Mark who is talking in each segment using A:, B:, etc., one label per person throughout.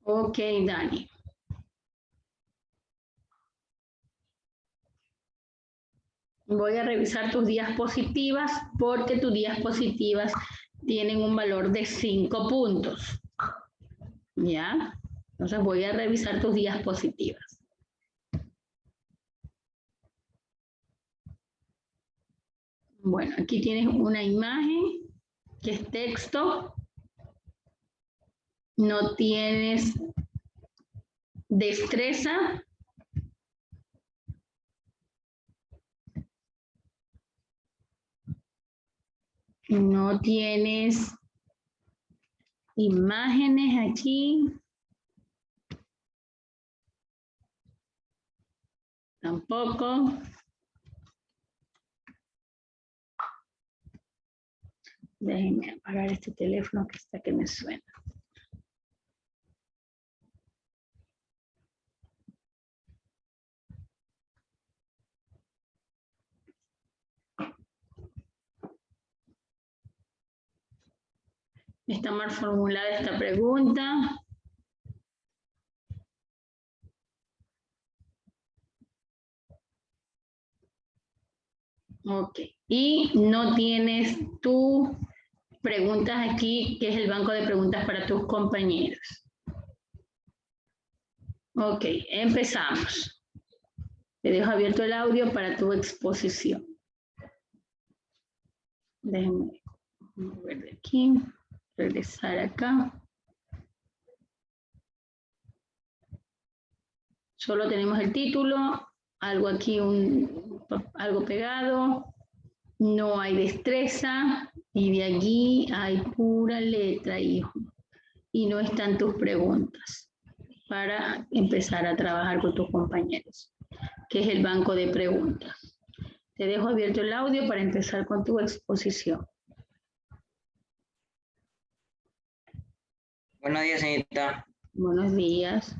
A: Ok, Dani. Voy a revisar tus diapositivas porque tus diapositivas tienen un valor de 5 puntos. ¿Ya? Entonces voy a revisar tus diapositivas. Bueno, aquí tienes una imagen que es texto. No tienes destreza. No tienes imágenes aquí. Tampoco. Déjenme apagar este teléfono que está que me suena. Está mal formulada esta pregunta. Ok. Y no tienes tus preguntas aquí, que es el banco de preguntas para tus compañeros. Ok, empezamos. Te dejo abierto el audio para tu exposición. Déjenme mover de aquí, regresar acá. Solo tenemos el título, algo aquí, algo pegado. No hay destreza y de allí hay pura letra, hijo. Y no están tus preguntas para empezar a trabajar con tus compañeros, que es el banco de preguntas. Te dejo abierto el audio para empezar con tu exposición.
B: Buenos días, señorita.
A: Buenos días.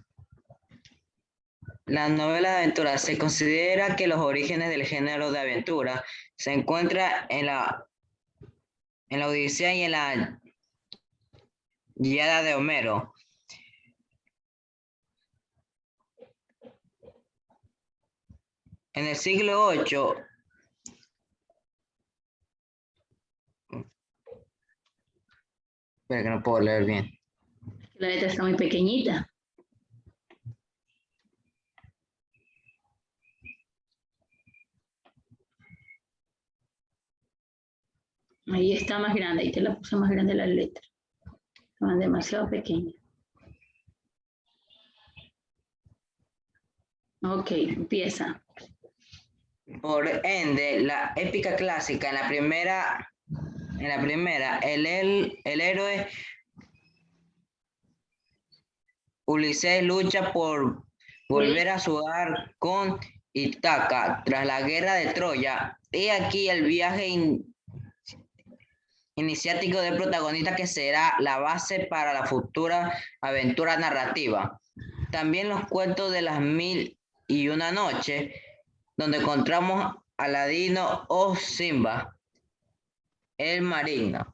B: La novela de aventura se considera que los orígenes del género de aventura se encuentran en la Odisea y en la Ilíada de Homero. En el siglo VIII, espera que no puedo leer bien.
A: La letra está muy pequeñita. Ahí está más grande, ahí te la puse más grande la letra. Estaban demasiado pequeñas. Ok, empieza.
B: Por ende, la épica clásica, en la primera, el héroe Ulises lucha por volver a su hogar con Ítaca tras la guerra de Troya. Y aquí el viaje iniciático del protagonista, que será la base para la futura aventura narrativa. También los cuentos de las 1001 noches, donde encontramos a Aladino o Simba, el marino.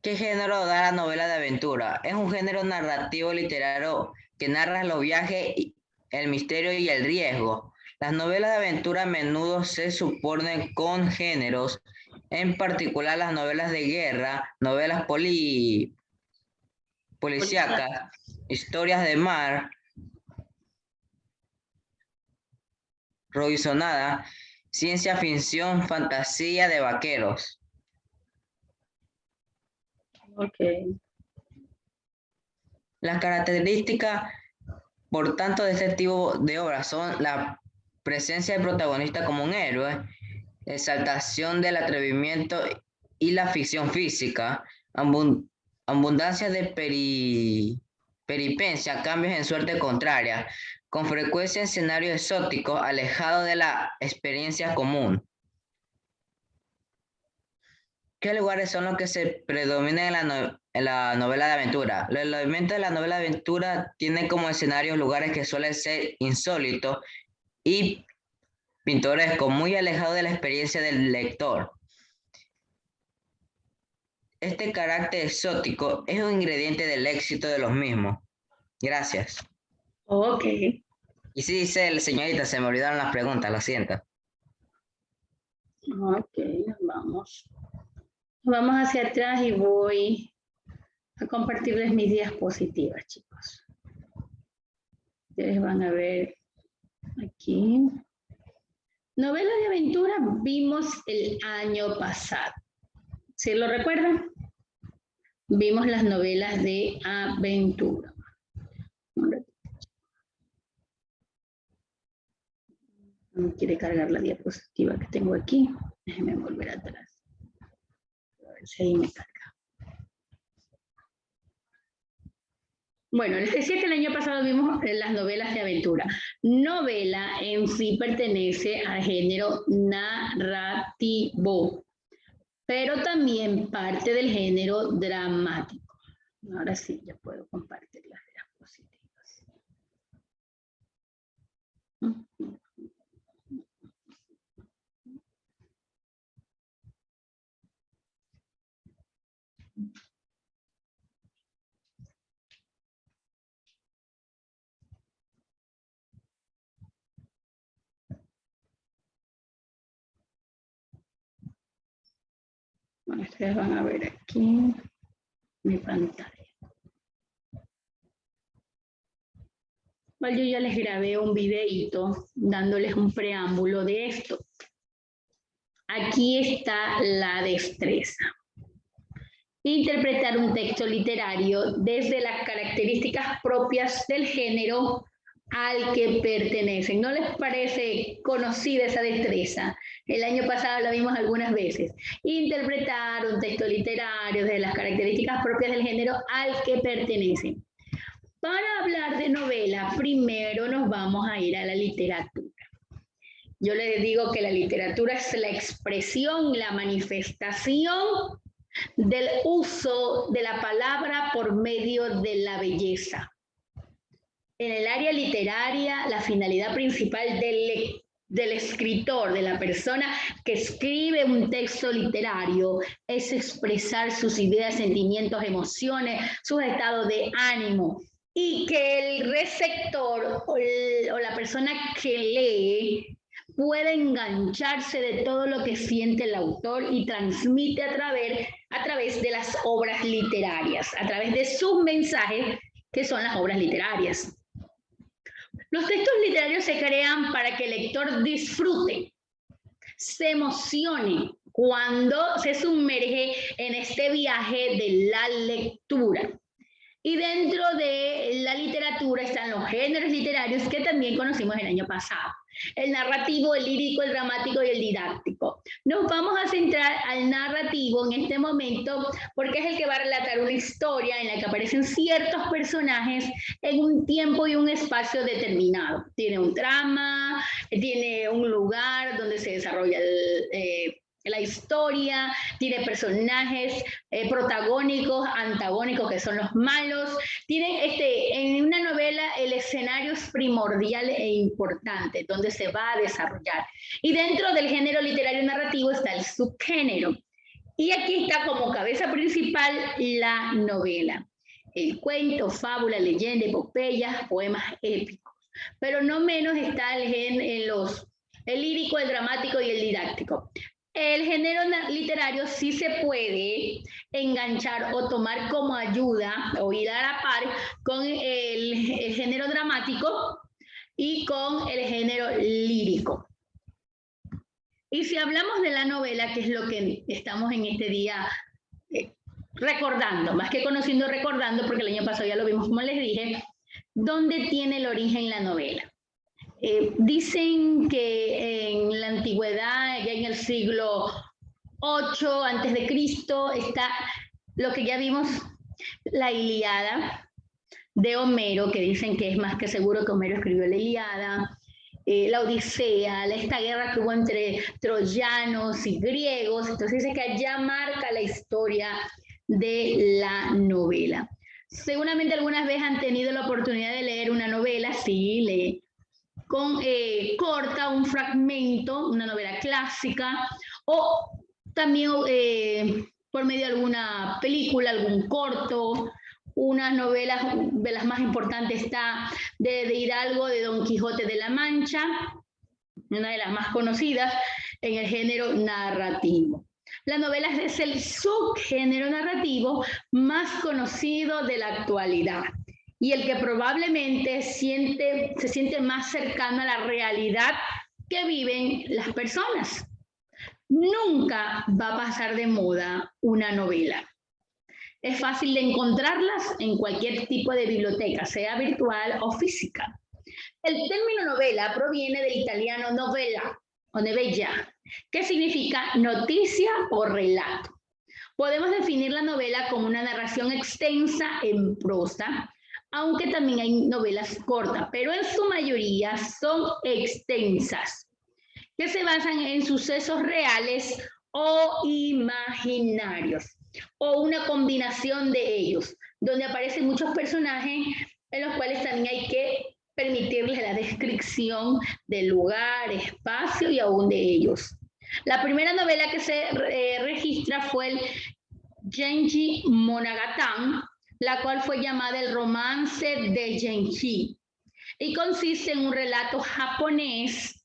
B: ¿Qué género da la novela de aventura? Es un género narrativo literario que narra los viajes, el misterio y el riesgo. Las novelas de aventura a menudo se suponen con géneros, en particular las novelas de guerra, novelas policíacas, historias de mar, Robinson, ciencia ficción, fantasía de vaqueros.
A: Ok.
B: Las características, por tanto, de este tipo de obras son la presencia del protagonista como un héroe, exaltación del atrevimiento y la ficción física, abundancia de peripencia, cambios en suerte contraria, con frecuencia escenarios exóticos alejados de la experiencia común. ¿Qué lugares son los que se predominan en la novela de aventura? Los elementos de la novela de aventura tienen como escenarios lugares que suelen ser insólitos y pintorescos, muy alejados de la experiencia del lector. Este carácter exótico es un ingrediente del éxito de los mismos. Gracias.
A: Ok.
B: Y sí, dice señorita, se me olvidaron las preguntas, lo siento.
A: Ok, nos vamos. Vamos hacia atrás y voy a compartirles mis diapositivas, chicos. Ustedes van a ver aquí. Novelas de aventura vimos el año pasado. ¿Sí lo recuerdan? Vimos las novelas de aventura. No quiere cargar la diapositiva que tengo aquí. Déjenme volver atrás. A ver si ahí me carga. Bueno, les decía que el año pasado vimos las novelas de aventura. Novela en sí pertenece al género narrativo, pero también parte del género dramático. Ahora sí, ya puedo compartir las diapositivas. Bueno, ustedes van a ver aquí mi pantalla. Bueno, yo ya les grabé un videíto dándoles un preámbulo de esto. Aquí está la destreza. Interpretar un texto literario desde las características propias del género al que pertenecen. ¿No les parece conocida esa destreza? El año pasado la vimos algunas veces. Interpretar un texto literario desde las características propias del género al que pertenecen. Para hablar de novela, primero nos vamos a ir a la literatura. Yo les digo que la literatura es la expresión, la manifestación del uso de la palabra por medio de la belleza. En el área literaria, la finalidad principal del escritor, de la persona que escribe un texto literario, es expresar sus ideas, sentimientos, emociones, sus estados de ánimo, y que el receptor o la persona que lee puede engancharse de todo lo que siente el autor y transmite a través de las obras literarias, a través de sus mensajes, que son las obras literarias. Los textos literarios se crean para que el lector disfrute, se emocione cuando se sumerge en este viaje de la lectura. Y dentro de la literatura están los géneros literarios que también conocimos el año pasado. El narrativo, el lírico, el dramático y el didáctico. Nos vamos a centrar al narrativo en este momento porque es el que va a relatar una historia en la que aparecen ciertos personajes en un tiempo y un espacio determinado. Tiene un trama, tiene un lugar donde se desarrolla la historia, tiene personajes protagónicos, antagónicos, que son los malos. Tiene en una novela el escenario es primordial e importante, donde se va a desarrollar. Y dentro del género literario narrativo está el subgénero. Y aquí está como cabeza principal la novela. El cuento, fábula, leyenda, epopeya, poemas épicos. Pero no menos está el lírico, el dramático y el didáctico. El género literario sí se puede enganchar o tomar como ayuda o ir a la par con el género dramático y con el género lírico. Y si hablamos de la novela, que es lo que estamos en este día recordando, más que conociendo, recordando, porque el año pasado ya lo vimos, como les dije, ¿dónde tiene el origen la novela? Dicen que en la antigüedad, ya en el siglo 8 antes de Cristo, está lo que ya vimos, la Ilíada de Homero, que dicen que es más que seguro que Homero escribió la Ilíada, la Odisea, esta guerra que hubo entre troyanos y griegos. Entonces dice que ya marca la historia de la novela. Seguramente algunas veces han tenido la oportunidad de leer una novela, sí, corta, un fragmento, una novela clásica, o también por medio de alguna película, algún corto, unas novelas de las más importantes está de Hidalgo, de Don Quijote de la Mancha, una de las más conocidas en el género narrativo. La novela es el subgénero narrativo más conocido de la actualidad y el que probablemente se siente más cercano a la realidad que viven las personas. Nunca va a pasar de moda una novela. Es fácil de encontrarlas en cualquier tipo de biblioteca, sea virtual o física. El término novela proviene del italiano novella o novella, que significa noticia o relato. Podemos definir la novela como una narración extensa en prosa, aunque también hay novelas cortas, pero en su mayoría son extensas, que se basan en sucesos reales o imaginarios, o una combinación de ellos, donde aparecen muchos personajes en los cuales también hay que permitirles la descripción del lugar, espacio y aún de ellos. La primera novela que se registra fue el Genji Monogatari, la cual fue llamada el romance de Genji, y consiste en un relato japonés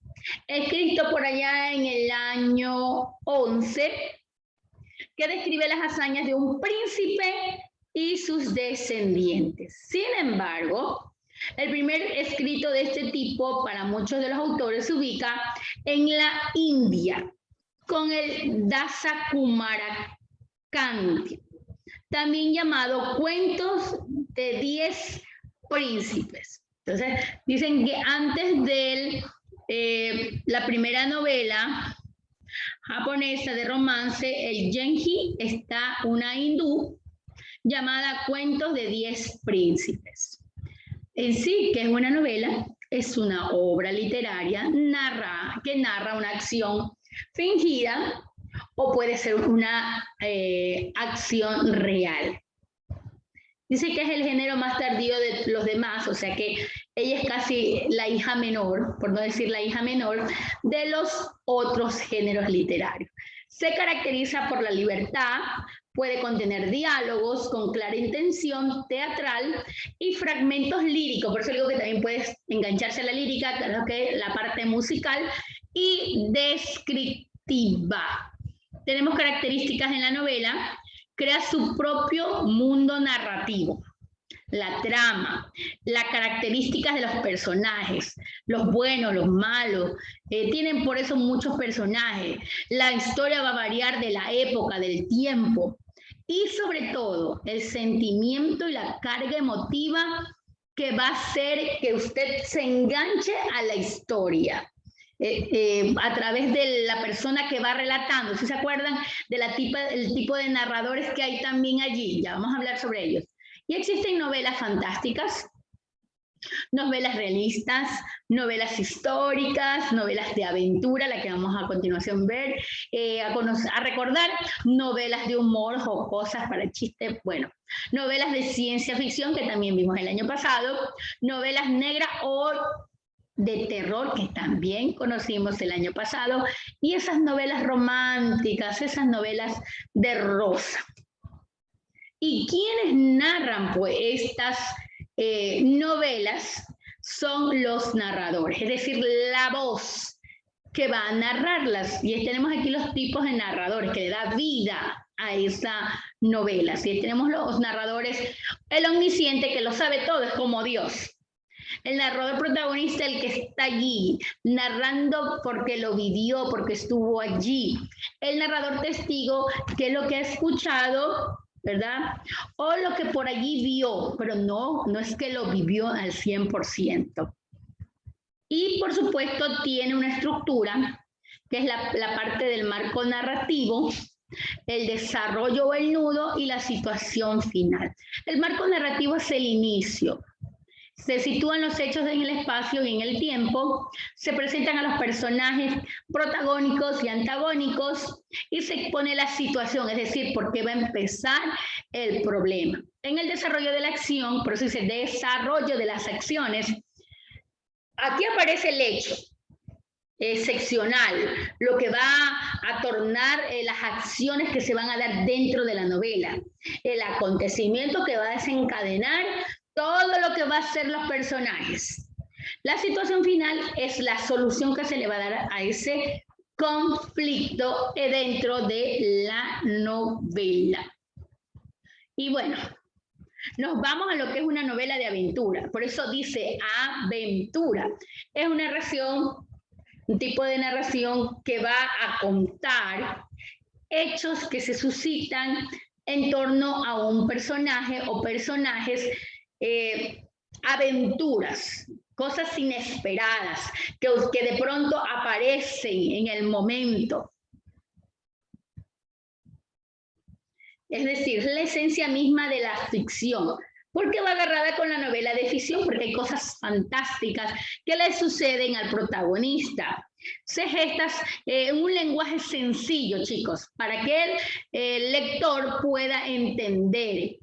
A: escrito por allá en el año 11, que describe las hazañas de un príncipe y sus descendientes. Sin embargo, el primer escrito de este tipo para muchos de los autores se ubica en la India, con el Dasa Kumara Kanti, también llamado Cuentos de 10 Príncipes. Entonces, dicen que antes de la primera novela japonesa de romance, el Genji, está una hindú llamada Cuentos de 10 Príncipes. En sí, que es una novela, es una obra literaria que narra una acción fingida o puede ser una acción real. Dice que es el género más tardío de los demás, o sea que ella es casi la hija menor, por no decir la hija menor, de los otros géneros literarios. Se caracteriza por la libertad, puede contener diálogos con clara intención teatral y fragmentos líricos, por eso digo que también puedes engancharse a la lírica, claro que la parte musical y descriptiva. Tenemos características en la novela. Crea su propio mundo narrativo, la trama, las características de los personajes, los buenos, los malos, tienen por eso muchos personajes. La historia va a variar de la época, del tiempo y sobre todo el sentimiento y la carga emotiva que va a hacer que usted se enganche a la historia. A través de la persona que va relatando. ¿Sí se acuerdan del tipo de narradores que hay también allí? Ya vamos a hablar sobre ellos. Y existen novelas fantásticas, novelas realistas, novelas históricas, novelas de aventura, la que vamos a continuación ver, a recordar, novelas de humor, jocosas para chistes, bueno, novelas de ciencia ficción que también vimos el año pasado, novelas negras o de terror que también conocimos el año pasado, y esas novelas románticas, esas novelas de rosa. ¿Y quienes narran pues estas novelas? Son los narradores, es decir, la voz que va a narrarlas. Y tenemos aquí los tipos de narradores que le da vida a esa novela. ¿Sí? Tenemos los narradores, el omnisciente que lo sabe todo, es como Dios. El narrador protagonista, el que está allí, narrando porque lo vivió, porque estuvo allí. El narrador testigo, que es lo que ha escuchado, ¿verdad? O lo que por allí vio, pero no es que lo vivió al 100%. Y por supuesto tiene una estructura, que es la parte del marco narrativo, el desarrollo o el nudo y la situación final. El marco narrativo es el inicio. Se sitúan los hechos en el espacio y en el tiempo, se presentan a los personajes protagónicos y antagónicos y se expone la situación, es decir, por qué va a empezar el problema. En el desarrollo de la acción, por eso dice desarrollo de las acciones, aquí aparece el hecho seccional, lo que va a tornar las acciones que se van a dar dentro de la novela, el acontecimiento que va a desencadenar todo lo que va a hacer los personajes. La situación final es la solución que se le va a dar a ese conflicto dentro de la novela. Y bueno, nos vamos a lo que es una novela de aventura. Por eso dice aventura. Es una narración, un tipo de narración que va a contar hechos que se suscitan en torno a un personaje o personajes, aventuras, cosas inesperadas, que de pronto aparecen en el momento. Es decir, la esencia misma de la ficción. ¿Por qué va agarrada con la novela de ficción? Porque hay cosas fantásticas que le suceden al protagonista. Se gestas en un lenguaje sencillo, chicos, para que el lector pueda entender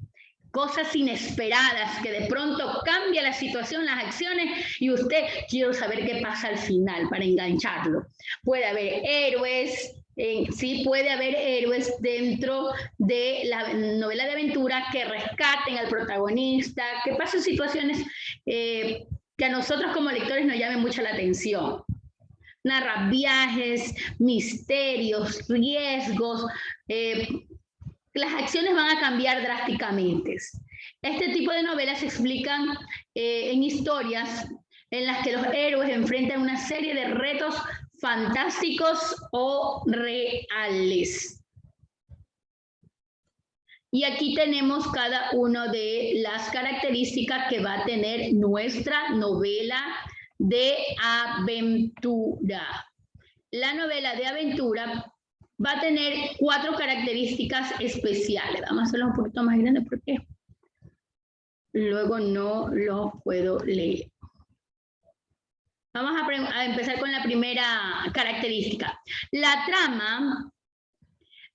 A: cosas inesperadas, que de pronto cambia la situación, las acciones, y usted, quiero saber qué pasa al final para engancharlo. Puede haber héroes, sí puede haber héroes dentro de la novela de aventura que rescaten al protagonista, que pasen situaciones que a nosotros como lectores nos llamen mucho la atención. Narra viajes, misterios, riesgos, las acciones van a cambiar drásticamente. Este tipo de novelas se explican en historias en las que los héroes enfrentan una serie de retos fantásticos o reales. Y aquí tenemos cada una de las características que va a tener nuestra novela de aventura. La novela de aventura va a tener 4 características especiales. Vamos a hacerlo un poquito más grande porque luego no lo puedo leer. Vamos a empezar con la primera característica. La trama,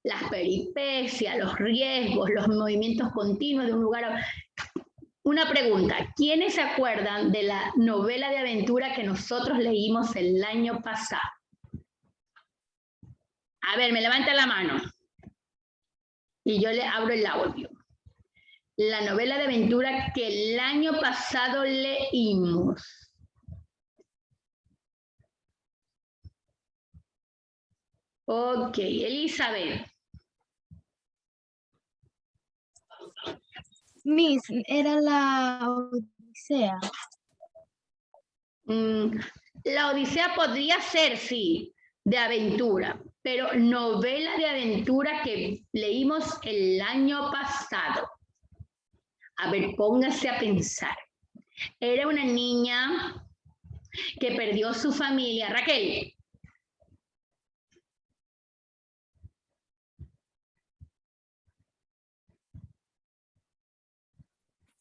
A: las peripecias, los riesgos, los movimientos continuos de un lugar a... Una pregunta, ¿quiénes se acuerdan de la novela de aventura que nosotros leímos el año pasado? A ver, me levanta la mano y yo le abro el audio. La novela de aventura que el año pasado leímos. Ok, Elizabeth.
C: Miss, era la Odisea.
A: La Odisea podría ser, sí, de aventura, pero novela de aventura que leímos el año pasado. A ver, póngase a pensar. Era una niña que perdió su familia. Raquel.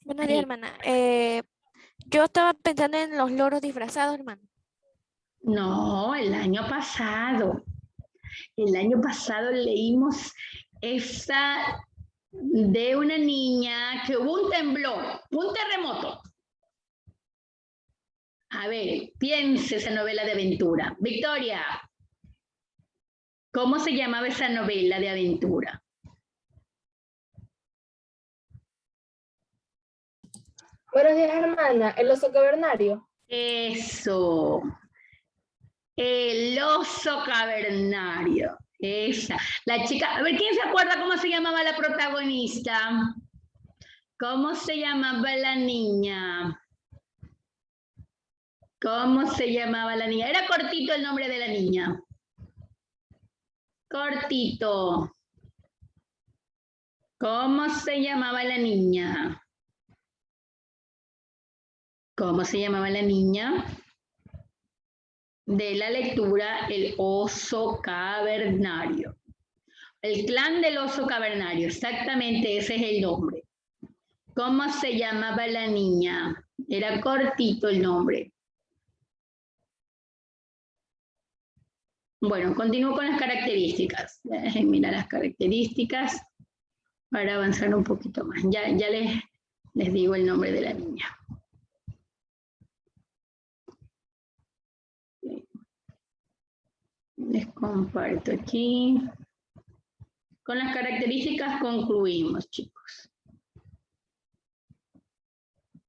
C: Buenos días, hermana. Yo estaba pensando en los loros disfrazados, hermano.
A: No, el año pasado. El año pasado leímos esa de una niña que hubo un temblor, un terremoto. A ver, piense esa novela de aventura. Victoria, ¿cómo se llamaba esa novela de aventura?
D: Buenos días, hermana. El oso cavernario.
A: Eso. El oso cavernario. Esa. La chica. A ver, ¿quién se acuerda cómo se llamaba la protagonista? ¿Cómo se llamaba la niña? ¿Cómo se llamaba la niña? Era cortito el nombre de la niña. Cortito. ¿Cómo se llamaba la niña? ¿Cómo se llamaba la niña? De la lectura El oso cavernario. El clan del oso cavernario, exactamente ese es el nombre. ¿Cómo se llamaba la niña? Era cortito el nombre. Bueno, continúo con las características. Déjenme mirar las características para avanzar un poquito más. Ya les digo el nombre de la niña. Les comparto aquí. Con las características concluimos, chicos.